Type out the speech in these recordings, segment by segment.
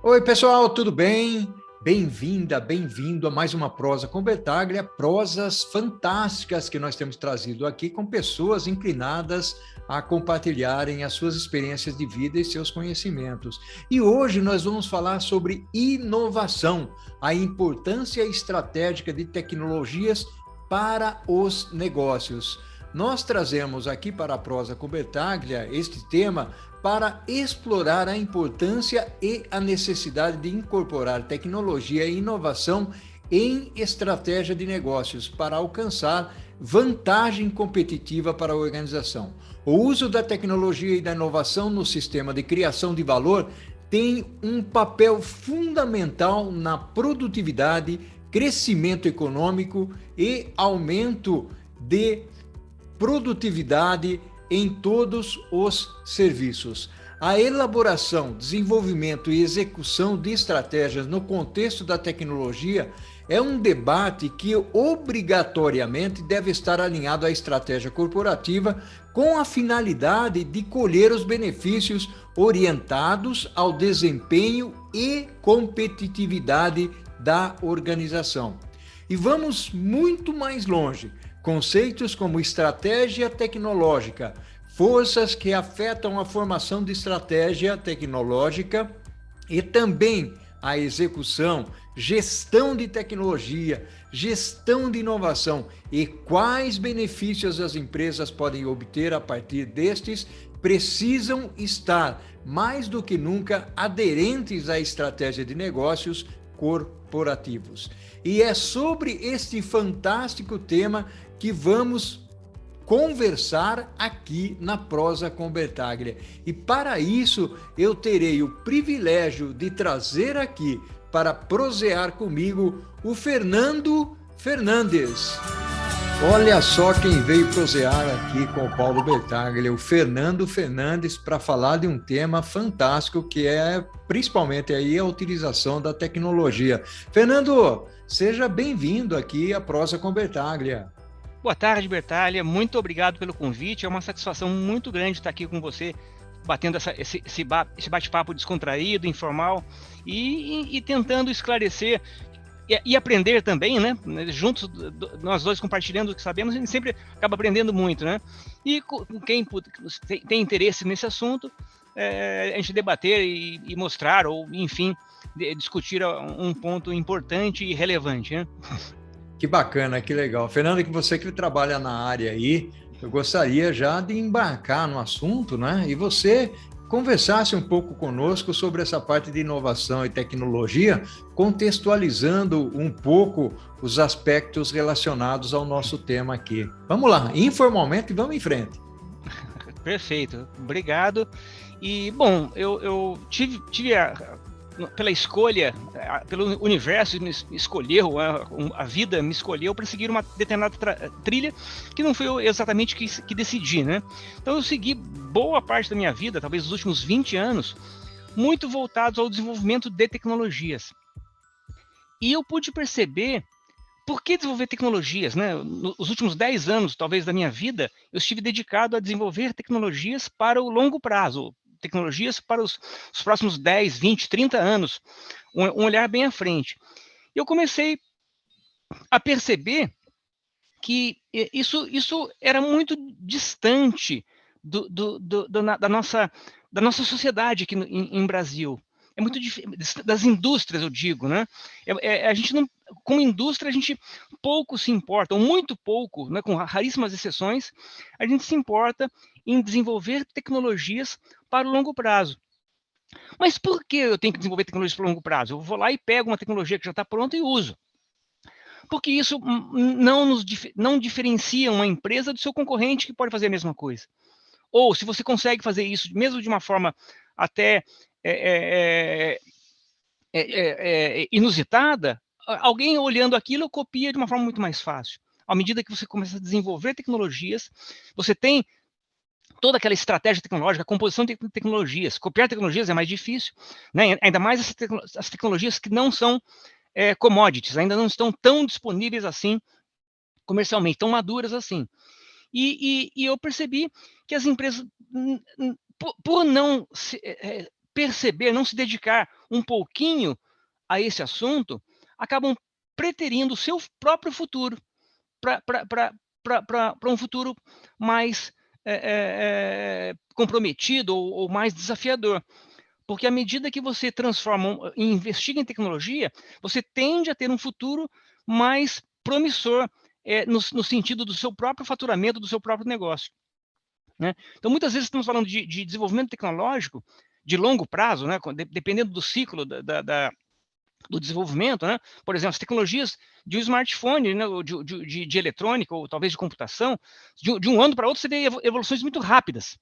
Oi, pessoal, tudo bem? Bem-vinda, bem-vindo a mais uma Prosa com Bertaglia, prosas fantásticas que nós temos trazido aqui com pessoas inclinadas a compartilharem as suas experiências de vida e seus conhecimentos. E hoje nós vamos falar sobre inovação, a importância estratégica de tecnologias para os negócios. Nós trazemos aqui para a Prosa com Bertaglia este tema para explorar a importância e a necessidade de incorporar tecnologia e inovação em estratégia de negócios para alcançar vantagem competitiva para a organização. O uso da tecnologia e da inovação no sistema de criação de valor tem um papel fundamental na produtividade, crescimento econômico e aumento de produtividade em todos os serviços. A elaboração, desenvolvimento e execução de estratégias no contexto da tecnologia é um debate que obrigatoriamente deve estar alinhado à estratégia corporativa com a finalidade de colher os benefícios orientados ao desempenho e competitividade da organização. E vamos muito mais longe. Conceitos como estratégia tecnológica, forças que afetam a formação de estratégia tecnológica e também a execução, gestão de tecnologia, gestão de inovação e quais benefícios as empresas podem obter a partir destes, precisam estar mais do que nunca aderentes à estratégia de negócios corporativos. E é sobre este fantástico tema que vamos conversar aqui na Prosa com Bertaglia. E para isso eu terei o privilégio de trazer aqui para prosear comigo o Fernando Fernandes. Olha só quem veio prosear aqui com o Paulo Bertaglia, o Fernando Fernandes, para falar de um tema fantástico que é principalmente aí a utilização da tecnologia. Fernando, seja bem-vindo aqui à Prosa com Bertaglia. Boa tarde, Bertaglia. Muito obrigado pelo convite. É uma satisfação muito grande estar aqui com você, batendo esse bate-papo descontraído, informal e tentando esclarecer e aprender também, né? Juntos, nós dois compartilhando o que sabemos, a gente sempre acaba aprendendo muito, né? E com quem tem interesse nesse assunto, a gente debater e mostrar, ou enfim, discutir um ponto importante e relevante, né? Que bacana, que legal. Fernando, que você que trabalha na área aí, eu gostaria já de embarcar no assunto, né? E você conversasse um pouco conosco sobre essa parte de inovação e tecnologia, contextualizando um pouco os aspectos relacionados ao nosso tema aqui. Vamos lá, informalmente, vamos em frente. Perfeito, obrigado. E, bom, eu tive pela escolha, pelo universo me escolheu, a vida me escolheu para seguir uma determinada trilha que não foi eu exatamente que decidi, né? Então eu segui boa parte da minha vida, talvez os últimos 20 anos, muito voltados ao desenvolvimento de tecnologias. E eu pude perceber por que desenvolver tecnologias, né? Nos últimos 10 anos, talvez, da minha vida, eu estive dedicado a desenvolver tecnologias para o longo prazo, tecnologias para os próximos 10, 20, 30 anos, um olhar bem à frente. E eu comecei a perceber que isso era muito distante da nossa sociedade aqui em Brasil. É muito das indústrias, eu digo, né? A gente não, como indústria, a gente pouco se importa, ou muito pouco, né, com raríssimas exceções, a gente se importa em desenvolver tecnologias para o longo prazo. Mas por que eu tenho que desenvolver tecnologias para o longo prazo? Eu vou lá e pego uma tecnologia que já está pronta e uso. Porque isso não diferencia uma empresa do seu concorrente que pode fazer a mesma coisa. Ou se você consegue fazer isso, mesmo de uma forma até inusitada, alguém olhando aquilo copia de uma forma muito mais fácil. À medida que você começa a desenvolver tecnologias, você tem toda aquela estratégia tecnológica, a composição de tecnologias. Copiar tecnologias é mais difícil, né? Ainda mais as tecnologias que não são commodities, ainda não estão tão disponíveis assim comercialmente, tão maduras assim. E eu percebi que as empresas, por não perceber, não se dedicar um pouquinho a esse assunto, acabam preterindo o seu próprio futuro para um futuro mais comprometido ou mais desafiador. Porque à medida que você transforma e investiga em tecnologia, você tende a ter um futuro mais promissor, no sentido do seu próprio faturamento, do seu próprio negócio. Né? Então, muitas vezes estamos falando de desenvolvimento tecnológico de longo prazo, né? Dependendo do ciclo do desenvolvimento, né? Por exemplo, as tecnologias de um smartphone, né? de eletrônica, ou talvez de computação, de um ano para outro você vê evoluções muito rápidas.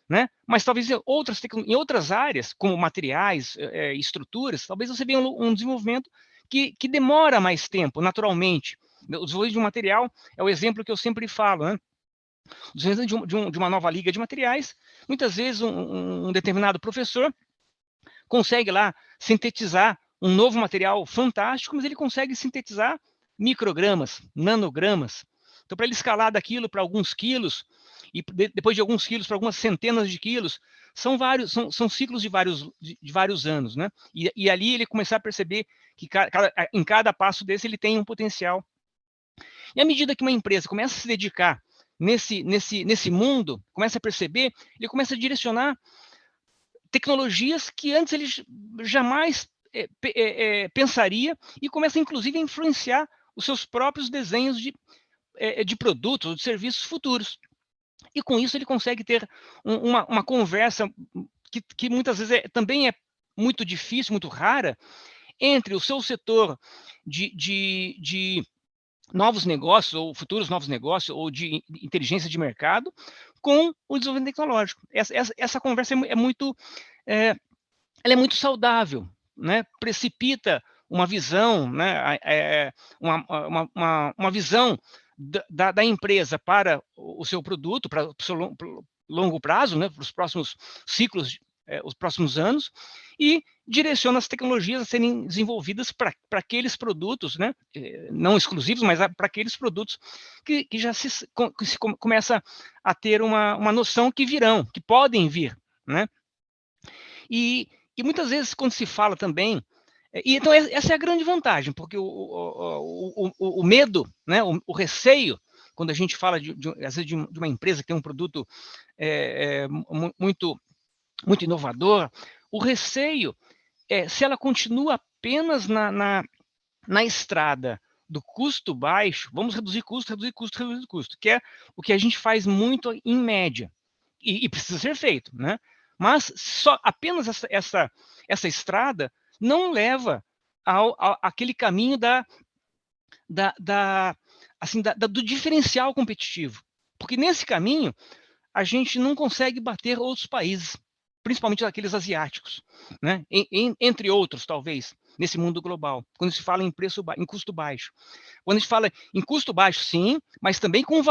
Né? Mas talvez em outras áreas, como materiais, estruturas, talvez você venha um desenvolvimento que demora mais tempo, naturalmente. O desenvolvimento de um material é o exemplo que eu sempre falo, né? O desenvolvimento de uma nova liga de materiais, muitas vezes um determinado professor consegue lá sintetizar um novo material fantástico, mas ele consegue sintetizar microgramas, nanogramas. Então, para ele escalar daquilo para alguns quilos, e depois de alguns quilos para algumas centenas de quilos, são ciclos de vários anos, né? E ali ele começar a perceber que em cada passo desse ele tem um potencial. E à medida que uma empresa começa a se dedicar nesse mundo, começa a perceber, ele começa a direcionar tecnologias que antes ele jamais pensaria, e começa inclusive a influenciar os seus próprios desenhos de produtos ou de serviços futuros. E com isso ele consegue ter uma conversa que muitas vezes também é muito difícil, muito rara, entre o seu setor de novos negócios, ou futuros novos negócios, ou de inteligência de mercado, com o desenvolvimento tecnológico. Essa conversa ela é muito saudável, né? Precipita uma visão, né? Uma visão da empresa para o seu produto, para o seu longo prazo, né? Para os próximos ciclos, os próximos anos, e direciona as tecnologias a serem desenvolvidas para aqueles produtos, né? Não exclusivos, mas para aqueles produtos que já se começa a ter uma noção que virão, que podem vir, né? E muitas vezes, quando se fala também, então essa é a grande vantagem, porque o medo, né, o receio, quando a gente fala às vezes de uma empresa que tem um produto muito, muito inovador, o receio se ela continua apenas na estrada do custo baixo, vamos reduzir custo, que é o que a gente faz muito em média, e precisa ser feito, né? Mas apenas essa estrada não leva àquele caminho do diferencial competitivo. Porque nesse caminho, a gente não consegue bater outros países, principalmente aqueles asiáticos, né? Entre outros, talvez, nesse mundo global, quando se fala em custo baixo. Quando a gente fala em custo baixo, sim, mas também com um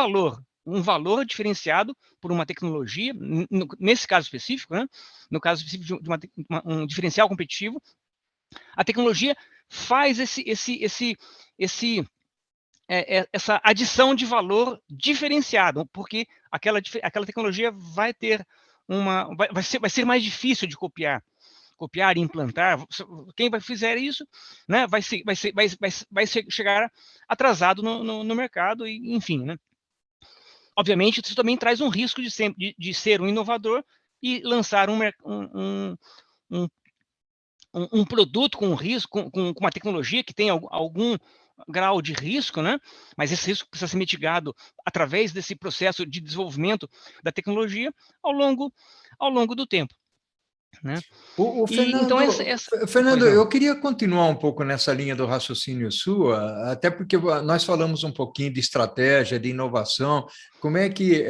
valor diferenciado por uma tecnologia, nesse caso específico, né? No caso específico de um diferencial competitivo, a tecnologia faz essa adição de valor diferenciado, porque aquela tecnologia vai ser mais difícil de copiar e implantar. Quem fizer isso, né, vai chegar atrasado no mercado, e enfim, né? Obviamente, isso também traz um risco de ser um inovador e lançar um produto com risco, com uma tecnologia que tem algum grau de risco, né? Mas esse risco precisa ser mitigado através desse processo de desenvolvimento da tecnologia ao longo do tempo, né? Fernando, eu queria continuar um pouco nessa linha do raciocínio sua, até porque nós falamos um pouquinho de estratégia, de inovação, como é que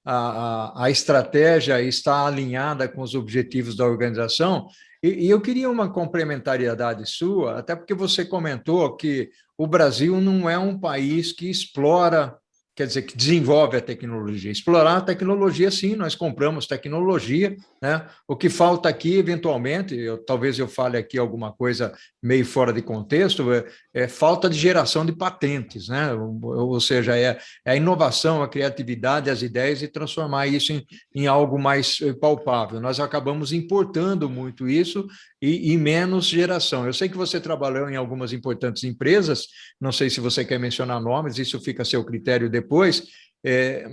a estratégia está alinhada com os objetivos da organização, e eu queria uma complementariedade sua, até porque você comentou que o Brasil não é um país que explora quer dizer, que desenvolve a tecnologia. Explorar a tecnologia, sim, nós compramos tecnologia, né? O que falta aqui, eventualmente, talvez eu fale aqui alguma coisa meio fora de contexto, é falta de geração de patentes, né? Ou seja, é a inovação, a criatividade, as ideias e transformar isso em algo mais palpável. Nós acabamos importando muito isso e menos geração. Eu sei que você trabalhou em algumas importantes empresas, não sei se você quer mencionar nomes, isso fica a seu critério depois,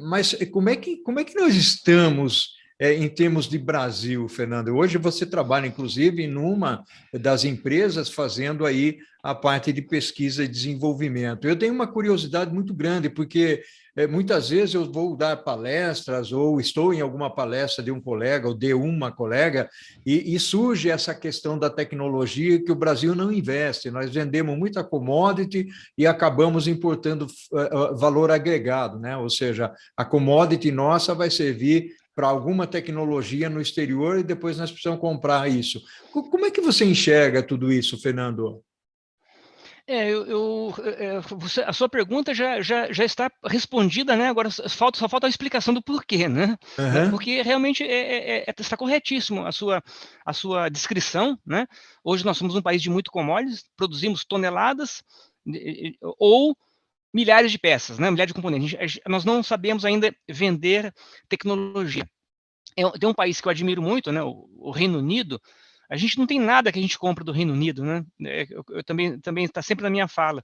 mas como é que nós estamos em termos de Brasil, Fernando? Hoje você trabalha, inclusive, numa das empresas fazendo aí a parte de pesquisa e desenvolvimento. Eu tenho uma curiosidade muito grande, porque muitas vezes eu vou dar palestras ou estou em alguma palestra de um colega ou de uma colega e surge essa questão da tecnologia que o Brasil não investe. Nós vendemos muita commodity e acabamos importando valor agregado, né? Ou seja, a commodity nossa vai servir para alguma tecnologia no exterior e depois nós precisamos comprar isso. Como é que você enxerga tudo isso, Fernando? A sua pergunta já está respondida, né? Agora só falta a explicação do porquê, né? Uhum. Porque realmente está corretíssimo a sua descrição, né? Hoje nós somos um país de muito commodities, produzimos toneladas ou milhares de peças, né? Milhares de componentes. Nós não sabemos ainda vender tecnologia. Tem um país que eu admiro muito, né? O Reino Unido. A gente não tem nada que a gente compra do Reino Unido, né? Eu também está sempre na minha fala.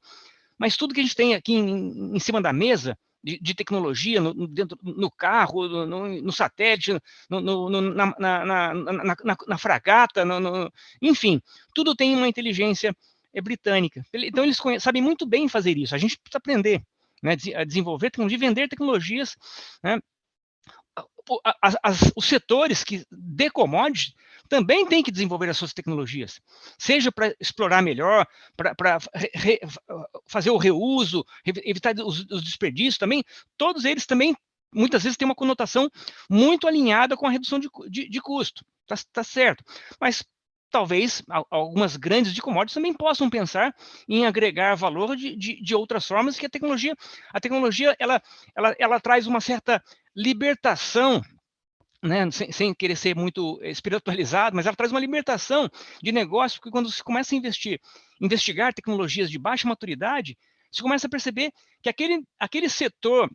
Mas tudo que a gente tem aqui em cima da mesa de tecnologia, no carro, no satélite, na fragata, enfim, tudo tem uma inteligência britânica. Então eles sabem muito bem fazer isso. A gente precisa aprender, né, a desenvolver tecnologia, vender tecnologias, né? Os setores de commodities também têm que desenvolver as suas tecnologias, seja para explorar melhor, para fazer o reuso, evitar os desperdícios também. Todos eles também, muitas vezes, têm uma conotação muito alinhada com a redução de custo. Tá certo. Mas talvez algumas grandes de commodities também possam pensar em agregar valor de outras formas, que a tecnologia ela traz uma certa libertação, né, sem querer ser muito espiritualizado, mas ela traz uma libertação de negócio, porque quando você começa a investigar tecnologias de baixa maturidade, você começa a perceber que aquele setor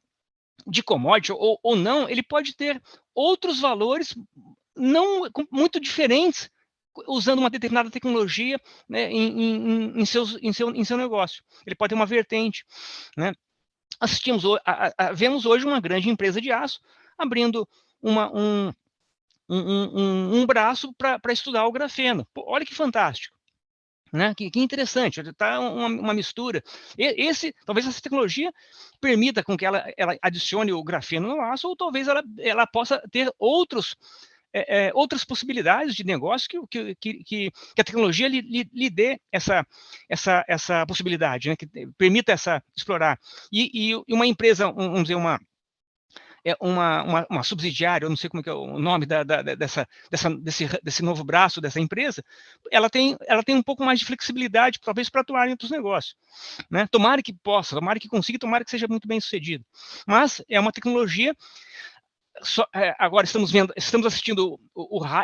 de commodity ou não, ele pode ter outros valores não muito diferentes usando uma determinada tecnologia, né, em seu negócio. Ele pode ter uma vertente, né? Vemos hoje uma grande empresa de aço abrindo um braço para estudar o grafeno. Pô, olha que fantástico, né? Que interessante, está uma mistura. Talvez essa tecnologia permita com que ela adicione o grafeno no aço, ou talvez ela possa ter outras possibilidades de negócio que a tecnologia lhe dê essa possibilidade, né? Que permita explorar. E uma empresa, vamos dizer, uma subsidiária, eu não sei como é que é o nome desse novo braço dessa empresa, ela tem um pouco mais de flexibilidade, talvez, para atuar em outros negócios, né? Tomara que possa, tomara que consiga, tomara que seja muito bem sucedido. Mas é uma tecnologia. Agora estamos assistindo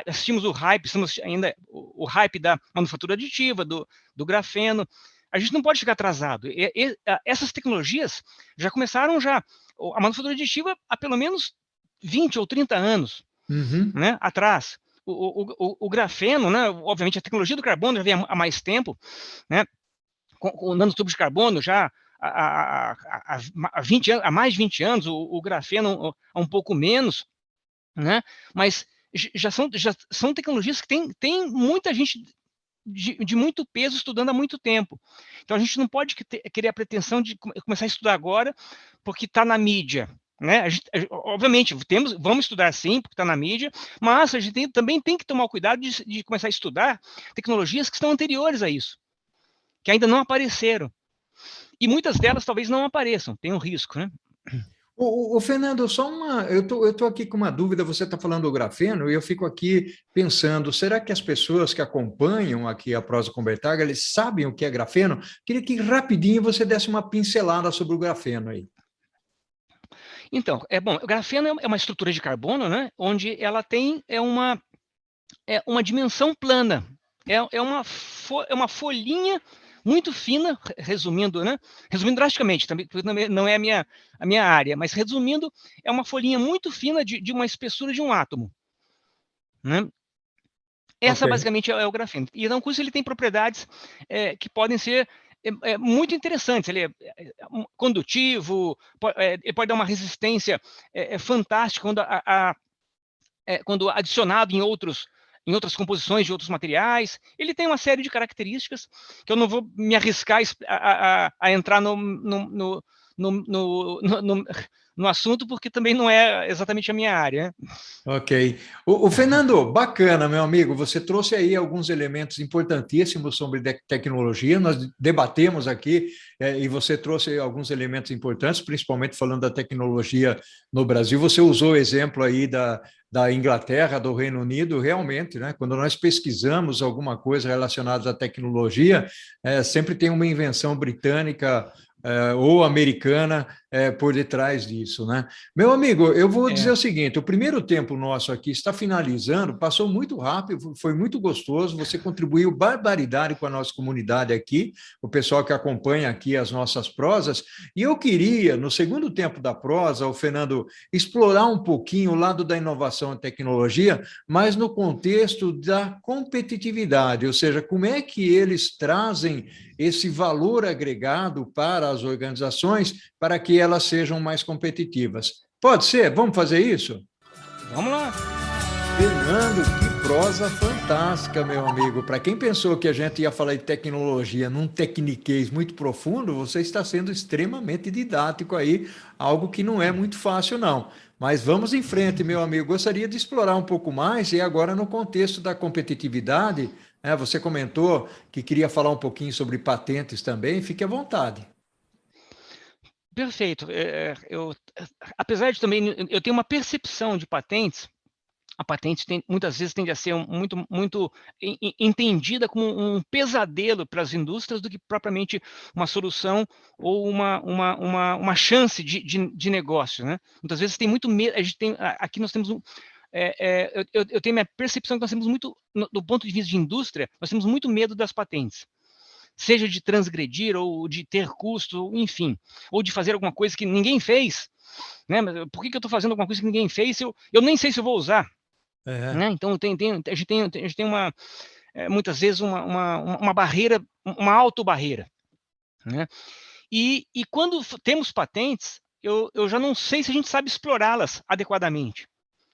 assistimos o hype, estamos ainda o hype da manufatura aditiva, do grafeno. A gente não pode ficar atrasado. Essas tecnologias já começaram a manufatura aditiva há pelo menos 20 ou 30 anos, Uhum. né, atrás. O grafeno, né, obviamente a tecnologia do carbono já vem há mais tempo, né, com nanotubos de carbono já há mais de 20 anos, o grafeno há um pouco menos, né, mas já são tecnologias que tem muita gente de muito peso estudando há muito tempo. Então a gente não pode querer a pretensão de começar a estudar agora porque está na mídia, né? Obviamente, vamos estudar sim, porque está na mídia, mas a gente também tem que tomar o cuidado de começar a estudar tecnologias que estão anteriores a isso, que ainda não apareceram. E muitas delas talvez não apareçam, tem um risco, né? Fernando, eu tô aqui com uma dúvida, você está falando do grafeno, e eu fico aqui pensando, será que as pessoas que acompanham aqui a Prosa com Bertaglia, eles sabem o que é grafeno? Queria que rapidinho você desse uma pincelada sobre o grafeno aí. Então, bom, o grafeno é uma estrutura de carbono, né, onde ela tem uma dimensão plana. É uma folhinha muito fina, resumindo, né? Resumindo drasticamente, também não é a minha área, mas resumindo, é uma folhinha muito fina de uma espessura de um átomo, né? Ok. Essa basicamente é o grafeno. E então, com isso, ele tem propriedades que podem ser muito interessantes. Ele é condutivo, ele pode dar uma resistência fantástica quando adicionado em outras composições de outros materiais. Ele tem uma série de características que eu não vou me arriscar a entrar no assunto, porque também não é exatamente a minha área, né? Ok. O Fernando, bacana, meu amigo, você trouxe aí alguns elementos importantíssimos sobre tecnologia, nós debatemos aqui, e você trouxe alguns elementos importantes, principalmente falando da tecnologia no Brasil. Você usou o exemplo aí da Inglaterra, do Reino Unido, realmente, né? Quando nós pesquisamos alguma coisa relacionada à tecnologia, sempre tem uma invenção britânica ou americana por detrás disso, né? Meu amigo, eu vou dizer É, o seguinte: o primeiro tempo nosso aqui está finalizando, passou muito rápido, foi muito gostoso. Você contribuiu barbaridade com a nossa comunidade aqui, o pessoal que acompanha aqui as nossas prosas. E eu queria, no segundo tempo da prosa, o Fernando, explorar um pouquinho o lado da inovação e tecnologia, mas no contexto da competitividade, ou seja, como é que eles trazem esse valor agregado para as organizações para que elas sejam mais competitivas. Pode ser? Vamos fazer isso? vamos lá. Fernando, que prosa fantástica, meu amigo. Para quem pensou que a gente ia falar de tecnologia num tecniquez muito profundo, você está sendo extremamente didático aí, algo que não é muito fácil, não. Mas vamos em frente, meu amigo. Gostaria de explorar um pouco mais, e agora no contexto da competitividade, você comentou que queria falar um pouquinho sobre patentes também, fique à vontade. Perfeito. Apesar de também eu tenho uma percepção de patentes. A patente muitas vezes tende a ser muito entendida como um pesadelo para as indústrias do que propriamente uma solução ou uma chance de negócio, né? Muitas vezes tem muito medo. A gente aqui nós temos eu tenho minha percepção que nós temos muito, do ponto de vista de indústria, nós temos muito medo das patentes. Seja de transgredir, ou de ter custo, enfim, ou de fazer alguma coisa que ninguém fez, né? Mas por que eu estou fazendo alguma coisa que ninguém fez se eu nem sei se eu vou usar? É. Né? Então a gente tem muitas vezes uma barreira, uma autobarreira, né? E quando temos patentes, eu já não sei se a gente sabe explorá-las adequadamente,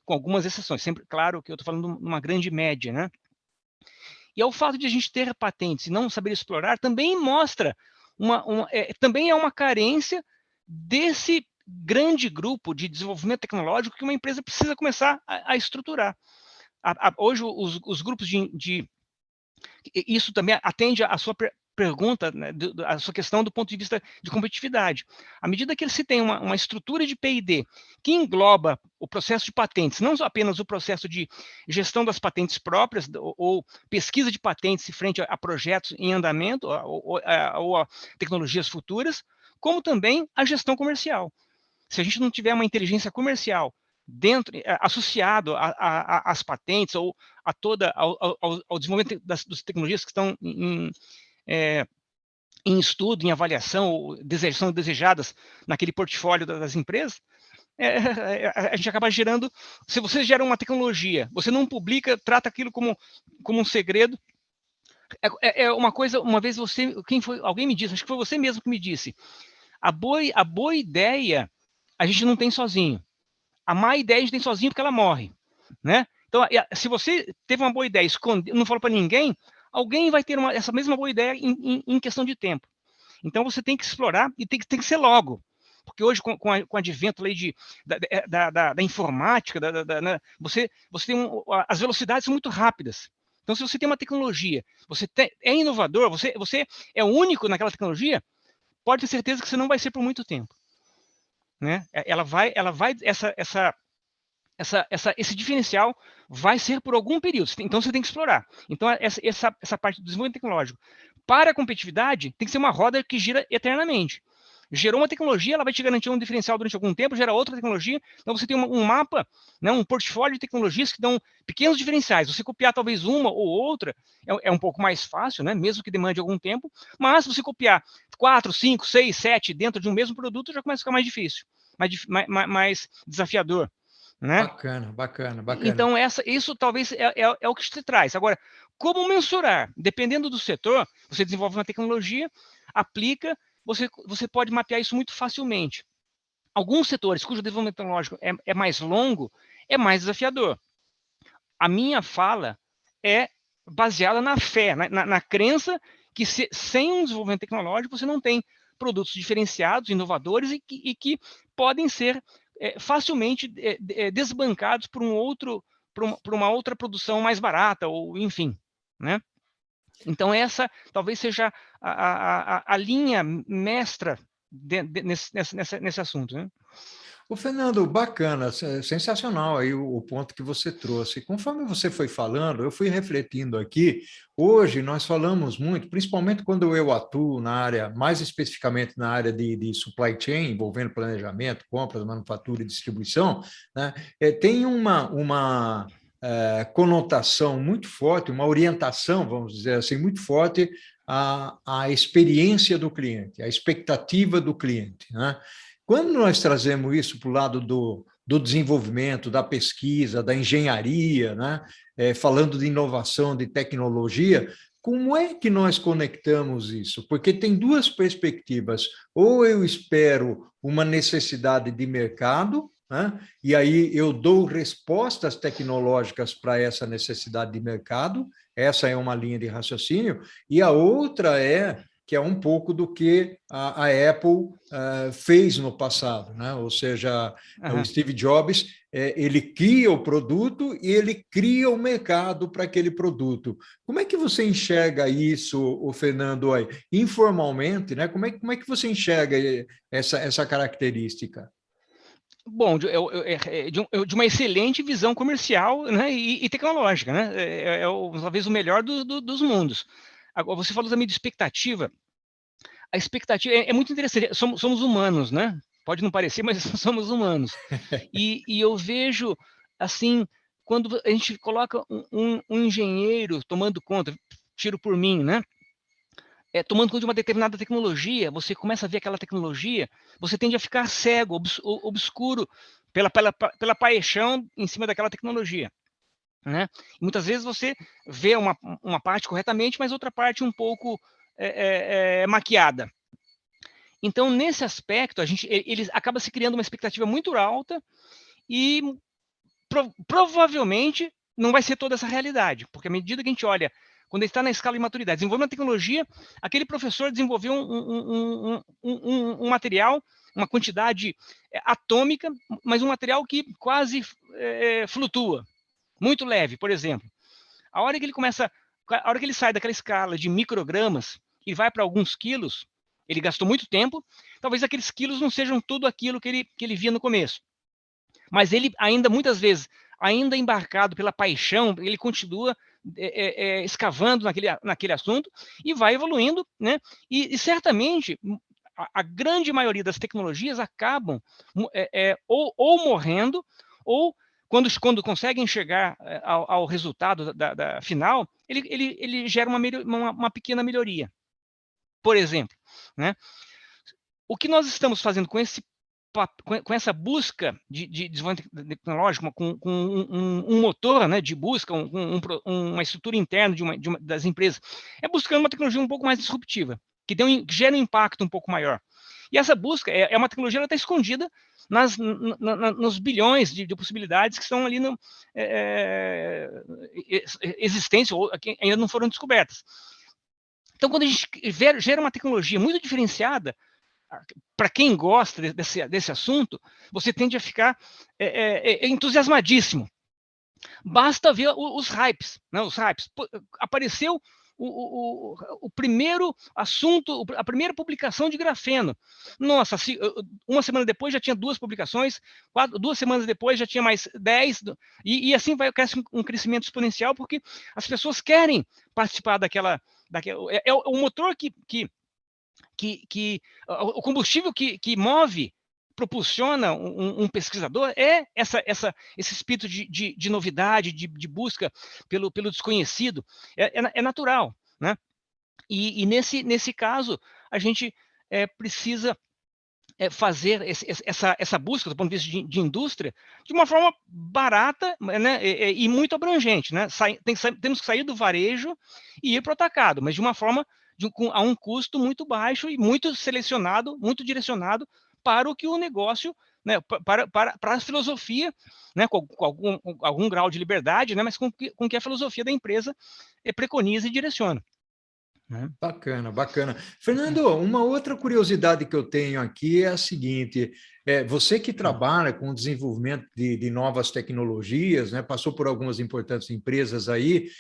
com algumas exceções. Sempre, claro que eu estou falando de uma grande média, né? E o fato de a gente ter patentes e não saber explorar também mostra também é uma carência desse grande grupo de desenvolvimento tecnológico que uma empresa precisa começar a estruturar. Hoje, os grupos isso também atende à sua pergunta, né, a sua questão do ponto de vista de competitividade. À medida que se tem uma estrutura de P&D que engloba o processo de patentes, não apenas o processo de gestão das patentes próprias ou pesquisa de patentes frente a projetos em andamento ou a tecnologias futuras, como também a gestão comercial. Se a gente não tiver uma inteligência comercial associado às patentes ou ao desenvolvimento das tecnologias que estão em estudo, em avaliação, ou são desejadas naquele portfólio das empresas, a gente acaba gerando. Se você gera uma tecnologia, você não publica, trata aquilo como um segredo. Uma coisa, uma vez alguém me disse, acho que foi você mesmo que me disse, a boa ideia a gente não tem sozinho. A má ideia a gente tem sozinho porque ela morre, né? Então, se você teve uma boa ideia, não falou para ninguém, alguém vai ter essa mesma boa ideia em questão de tempo. Então, você tem que explorar e tem que ser logo. Porque hoje, com o advento aí da informática, né, você tem as velocidades são muito rápidas. Então, se você tem uma tecnologia, você é inovador, você é único naquela tecnologia, pode ter certeza que você não vai ser por muito tempo, né? Esse diferencial vai ser por algum período. Então, você tem que explorar. Então, essa parte do desenvolvimento tecnológico para a competitividade tem que ser uma roda que gira eternamente. Gerou uma tecnologia, ela vai te garantir um diferencial durante algum tempo, gera outra tecnologia, então você tem um mapa, né, um portfólio de tecnologias que dão pequenos diferenciais. Você copiar talvez uma ou outra é um pouco mais fácil, né, mesmo que demande algum tempo, mas se você copiar 4, 5, 6, 7 dentro de um mesmo produto, já começa a ficar mais difícil, mais desafiador. Né? Bacana, bacana, bacana. Então, isso talvez é o que te traz. Agora, como mensurar? Dependendo do setor, você desenvolve uma tecnologia, aplica, você pode mapear isso muito facilmente. Alguns setores cujo desenvolvimento tecnológico é mais longo, é mais desafiador. A minha fala é baseada na fé, na crença que sem um desenvolvimento tecnológico você não tem produtos diferenciados, inovadores e que podem ser facilmente desbancados por uma outra produção mais barata, ou enfim, né? Então essa talvez seja a linha mestra nesse assunto, né? Ô, Fernando, bacana, sensacional aí o ponto que você trouxe. Conforme você foi falando, eu fui refletindo aqui. Hoje nós falamos muito, principalmente quando eu atuo na área, mais especificamente na área de supply chain, envolvendo planejamento, compras, manufatura e distribuição, né? Tem uma conotação muito forte, uma orientação, vamos dizer assim, muito forte à experiência do cliente, à expectativa do cliente, né? Quando nós trazemos isso para o lado do desenvolvimento, da pesquisa, da engenharia, né? Falando de inovação, de tecnologia, como é que nós conectamos isso? Porque tem duas perspectivas. Ou eu espero uma necessidade de mercado, né? E aí eu dou respostas tecnológicas para essa necessidade de mercado, essa é uma linha de raciocínio, e a outra que é um pouco do que a Apple fez no passado, né? Ou seja, o Uhum. Steve Jobs ele cria o produto e ele cria o mercado para aquele produto. Como é que você enxerga isso, o Fernando, aí? Informalmente, né? Como é que você enxerga essa característica? Bom, de uma excelente visão comercial, né, e tecnológica, né? Talvez o melhor dos mundos. Agora, você falou também de expectativa. A expectativa é muito interessante. Somos humanos, né? Pode não parecer, mas somos humanos. E eu vejo, assim, quando a gente coloca um engenheiro tomando conta, tiro por mim, né? Tomando conta de uma determinada tecnologia, você começa a ver aquela tecnologia, você tende a ficar cego, obscuro pela paixão em cima daquela tecnologia. Né? E muitas vezes você vê uma parte corretamente, mas outra parte um pouco maquiada. Então, nesse aspecto, ele acaba se criando uma expectativa muito alta e provavelmente não vai ser toda essa realidade, porque à medida que a gente olha, quando ele está na escala de maturidade, desenvolvendo uma tecnologia, aquele professor desenvolveu um material, uma quantidade atômica, mas um material que quase flutua, muito leve, por exemplo. A hora que ele sai daquela escala de microgramas e vai para alguns quilos, ele gastou muito tempo, talvez aqueles quilos não sejam tudo aquilo que ele via no começo. Mas ele ainda, muitas vezes, ainda embarcado pela paixão, ele continua escavando naquele assunto e vai evoluindo, né? E certamente a grande maioria das tecnologias acabam ou morrendo, ou quando conseguem chegar ao resultado da final, ele gera uma pequena melhoria. Por exemplo, né? O que nós estamos fazendo com essa busca de desenvolvimento tecnológico, com um motor, né, de busca, uma estrutura interna das empresas, é buscando uma tecnologia um pouco mais disruptiva, que gera um impacto um pouco maior. E essa busca é uma tecnologia que está escondida nos bilhões de possibilidades que estão ali existentes ou que ainda não foram descobertas. Então, quando a gente gera uma tecnologia muito diferenciada, para quem gosta desse assunto, você tende a ficar entusiasmadíssimo. Basta ver os hypes, né? Os hypes. Apareceu o primeiro assunto, a primeira publicação de grafeno. Nossa, uma semana depois já tinha 2 publicações, 2 semanas depois já tinha mais 10, e assim cresce um crescimento exponencial, porque as pessoas querem participar daquela o motor que o combustível que move, propulsiona um pesquisador é esse espírito de novidade, de busca pelo desconhecido, é natural, né? E nesse caso, a gente precisa fazer essa busca do ponto de vista de indústria de uma forma barata, né, e muito abrangente, né? Temos que sair do varejo e ir para o atacado, mas de uma forma a um custo muito baixo e muito selecionado, muito direcionado para o que o negócio, né, para a filosofia, né, com algum grau de liberdade, né, mas com que a filosofia da empresa preconiza e direciona, né? Bacana, bacana. Fernando, uma outra curiosidade que eu tenho aqui é a seguinte: você que trabalha com o desenvolvimento de novas tecnologias, né, passou por algumas importantes empresas aí,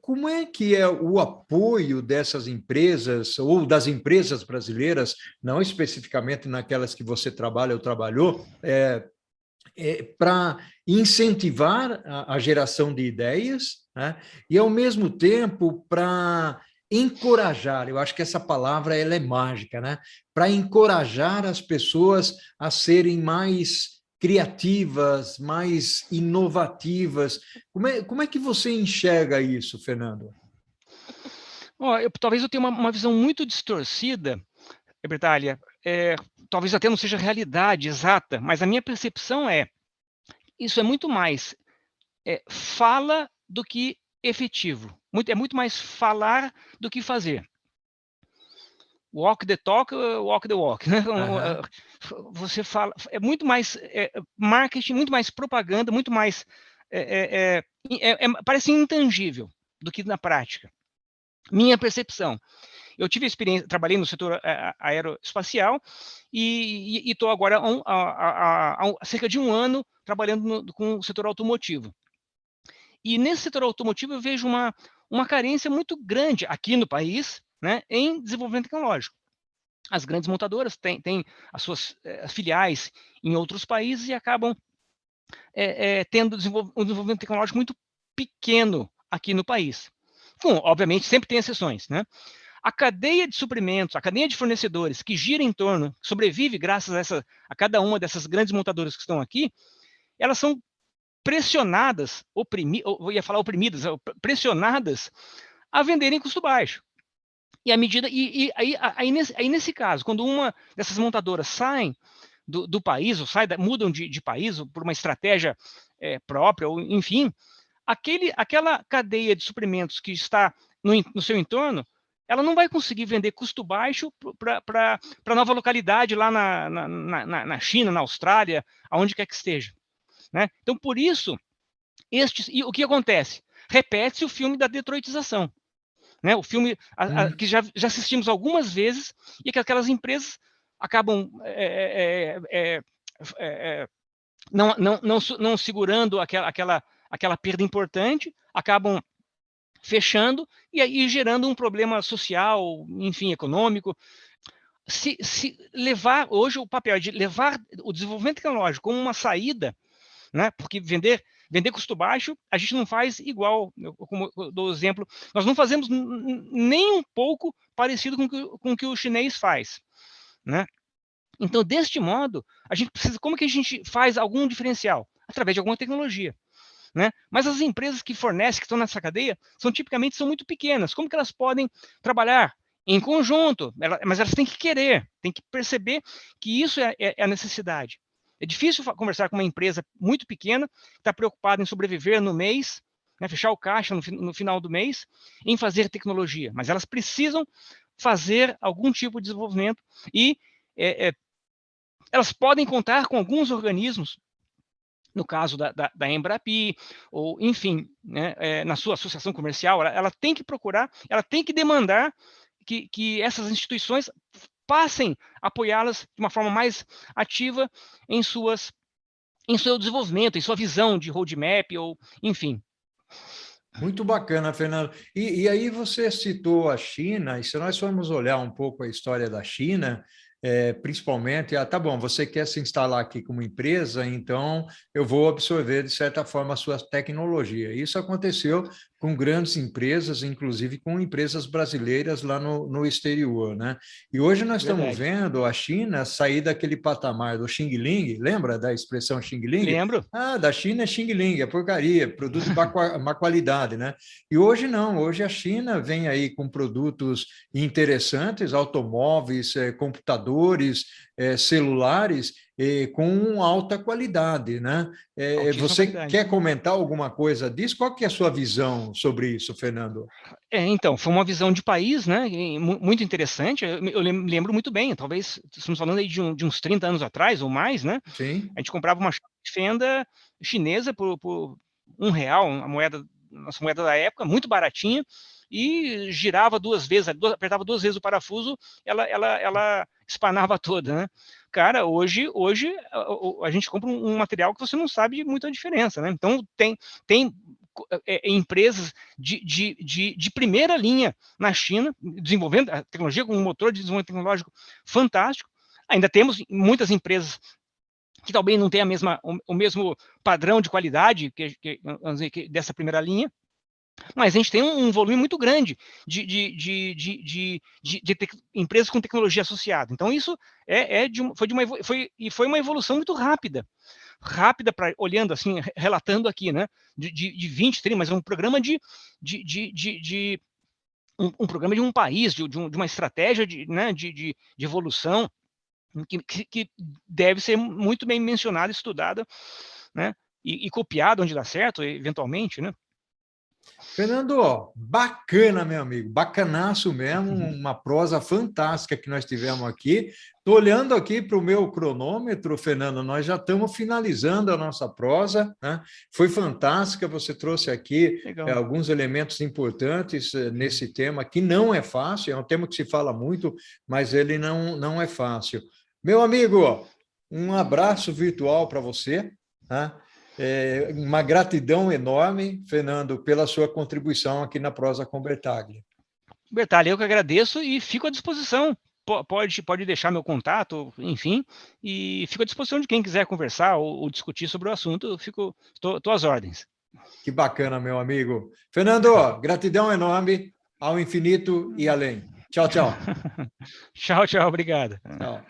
como é que é o apoio dessas empresas, ou das empresas brasileiras, não especificamente naquelas que você trabalha ou trabalhou, para incentivar a geração de ideias, né? E, ao mesmo tempo, para encorajar, eu acho que essa palavra ela é mágica, né? Para encorajar as pessoas a serem mais criativas, mais inovativas. Como é que você enxerga isso, Fernando? Talvez eu tenha uma visão muito distorcida, Bertalha, talvez até não seja a realidade exata, mas a minha percepção isso é muito mais fala do que efetivo. É muito mais falar do que fazer. Walk the talk, walk the walk, né? Aham. Você fala, é muito mais marketing, muito mais propaganda, muito mais parece intangível do que na prática. Minha percepção. Eu tive experiência, trabalhei no setor aeroespacial e estou agora há cerca de um ano trabalhando com o setor automotivo. E nesse setor automotivo eu vejo uma carência muito grande aqui no país, né, em desenvolvimento tecnológico. As grandes montadoras têm as suas filiais em outros países e acabam tendo um desenvolvimento tecnológico muito pequeno aqui no país. Bom, obviamente, sempre tem exceções, né? A cadeia de suprimentos, a cadeia de fornecedores que gira em torno, sobrevive graças a cada uma dessas grandes montadoras que estão aqui, elas são pressionadas, eu ia falar oprimidas, pressionadas a venderem custo baixo. E à medida aí nesse caso, quando uma dessas montadoras saem do país, ou mudam de país por uma estratégia própria, ou enfim, aquela cadeia de suprimentos que está no seu entorno, ela não vai conseguir vender custo baixo para a nova localidade lá na China, na Austrália, aonde quer que esteja, né? Então, por isso, e o que acontece? Repete-se o filme da detroitização, né? O filme que já assistimos algumas vezes e que aquelas empresas acabam não segurando aquela perda importante, acabam fechando e aí gerando um problema social, enfim, econômico. Se levar hoje o papel de levar o desenvolvimento tecnológico como uma saída, né? Porque vender custo baixo, a gente não faz igual, como eu dou exemplo, nós não fazemos nem um pouco parecido com o que o chinês faz, né? Então, deste modo, a gente precisa, como que a gente faz algum diferencial? Através de alguma tecnologia, né? Mas as empresas que fornecem, que estão nessa cadeia, tipicamente são muito pequenas. Como que elas podem trabalhar em conjunto? Mas elas têm que querer, têm que perceber que isso é a necessidade. É difícil conversar com uma empresa muito pequena, que está preocupada em sobreviver no mês, né, fechar o caixa no final do mês, em fazer tecnologia. Mas elas precisam fazer algum tipo de desenvolvimento e elas podem contar com alguns organismos, no caso da Embrapi, ou enfim, né, na sua associação comercial, ela tem que procurar, ela tem que demandar que essas instituições passem a apoiá-las de uma forma mais ativa em seu desenvolvimento, em sua visão de roadmap, ou enfim. Muito bacana, Fernando. E aí você citou a China, e se nós formos olhar um pouco a história da China, principalmente, tá bom, você quer se instalar aqui como empresa, então eu vou absorver, de certa forma, a sua tecnologia. Isso aconteceu com grandes empresas, inclusive com empresas brasileiras lá no exterior, né? E hoje nós estamos Verdade. vendo a China sair daquele patamar do Xing Ling, lembra da expressão Xing Ling? Lembro. Ah, da China é Xing Ling, é porcaria, produto de má qualidade, né? E hoje não, hoje a China vem aí com produtos interessantes, automóveis, computadores, celulares, com alta qualidade, né? Altíssima Você qualidade. quer comentar alguma coisa disso? Qual que é a sua visão sobre isso, Fernando? Então, foi uma visão de país, né, muito interessante. Eu lembro muito bem, talvez estamos falando aí de uns 30 anos atrás ou mais, né? A Sim, gente comprava uma chave de fenda chinesa por R$ 1, a nossa moeda da época, muito baratinha, e girava duas vezes, apertava duas vezes o parafuso, ela espanava toda, né? Cara, hoje a gente compra um material que você não sabe muito a diferença, né? Então tem empresas de primeira linha na China, desenvolvendo a tecnologia com um motor de desenvolvimento tecnológico fantástico. Ainda temos muitas empresas que talvez não tenham o mesmo padrão de qualidade vamos dizer, dessa primeira linha, mas a gente tem um volume muito grande de empresas com tecnologia associada. Então, isso foi uma evolução muito rápida olhando assim, relatando aqui, né? De 20, 30, mas é um programa um programa de um país, de uma estratégia né, de evolução que deve ser muito bem mencionada, estudada, né? E copiada onde dá certo, eventualmente, né? Fernando, ó, bacana, meu amigo, bacanaço mesmo, uma prosa fantástica que nós tivemos aqui. Estou olhando aqui para o meu cronômetro, Fernando, nós já estamos finalizando a nossa prosa, né? Foi fantástica, você trouxe aqui Legal. alguns elementos importantes nesse tema, que não é fácil, é um tema que se fala muito, mas ele não é fácil. Meu amigo, ó, um abraço virtual para você, tá? Uma gratidão enorme, Fernando, pela sua contribuição aqui na Prosa com Bertaglia. Bertalha, eu que agradeço e fico à disposição. Pode deixar meu contato, enfim, e fico à disposição de quem quiser conversar ou discutir sobre o assunto. Estou às ordens. Que bacana, meu amigo. Fernando, gratidão enorme ao infinito e além. Tchau, tchau. Tchau, obrigado. Tchau.